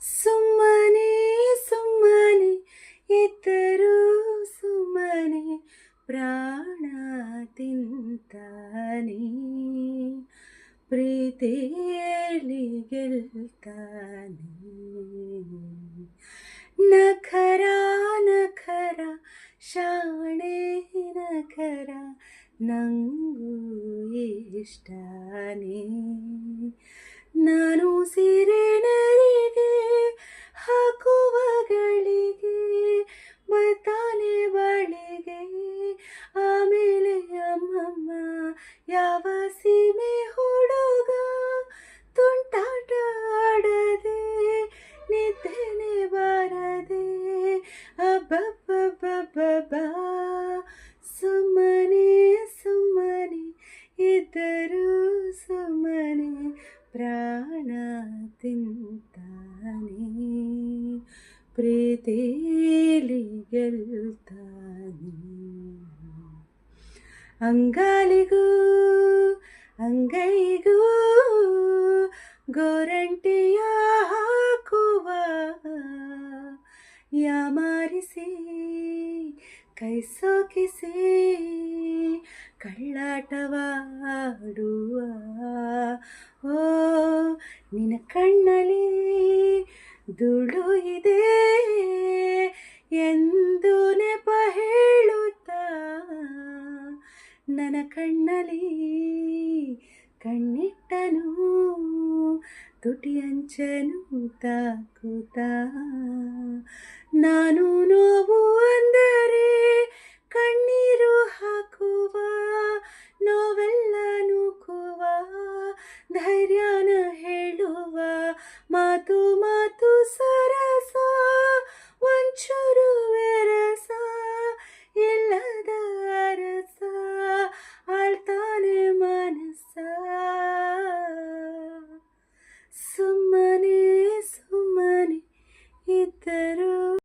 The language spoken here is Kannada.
ಸುಮ್ಮನೆ ಸುಮ್ಮನೆ ಇದ್ದರೂ ಸುಮ್ಮನೆ ಪ್ರಾಣ ತಿಂತಾನೆ ಪ್ರೀತಿಯಲ್ಲಿ ಗೆಲ್ತಾನೆ. ನಖರ ನಖರ ಶಾಣೆ ನಖರ ನಂಗೂ ಇಷ್ಟನೇ. ನಾನು ಸಿರೆನರಿಗೆ ಹಾಕುವಗಳಿಗೆ ಬರ್ತಾನೆ ಬಳಿಗೆ. ಆಮೇಲೆ ಅಮ್ಮಮ್ಮ ಯಾವ ಸೀಮೆ ಹುಡುಗ ತುಂಟಾಟ ಆಡದೆ ನಿದ್ದೆನೆ ಬಾರದೆ ಅಬ್ಬಬ್ಬಬ್ಬಬ್ಬ. ಸುಮ್ಮನೆ ಸುಮ್ಮನೆ ಇದ್ದರೂ ಸುಮ್ಮನೆ ಪ್ರಾಣ ತಿಂತಾನೆ ಪ್ರೀತಿಯಲ್ಲಿ ಗೆಲ್ತಾನೆ. ಅಂಗಾಲಿಗೂ ಅಂಗೈಗೂ ಗೋರಂಟಿಯ ಹಾಕುವ ಯಾಮಾರಿಸಿ ಕೈ ಸೋಕಿಸಿ ಕಳ್ಳಾಟವಾಡುವ. ಓ ನಿನ್ನ ಕಣ್ಣಲ್ಲಿ ಧೂಳು ಇದೆ ಎಂದು ನೆಪ ಹೇಳುತ್ತಾ ನನ್ನ ಕಣ್ಣಲ್ಲಿ ಕಣ್ಣಿಟ್ಟನು ತುಟಿ ಅಂಚನು ತಾಕುತ್ತಾ. ನಾನು ನೋವು ಅಂದರೆ ಕಣ್ಣೀರು ಹಾಕುವ ನೋವೆಲ್ಲ ನೂಕುವ ಧೈರ್ಯನ ಹೇಳುವ ಮಾತು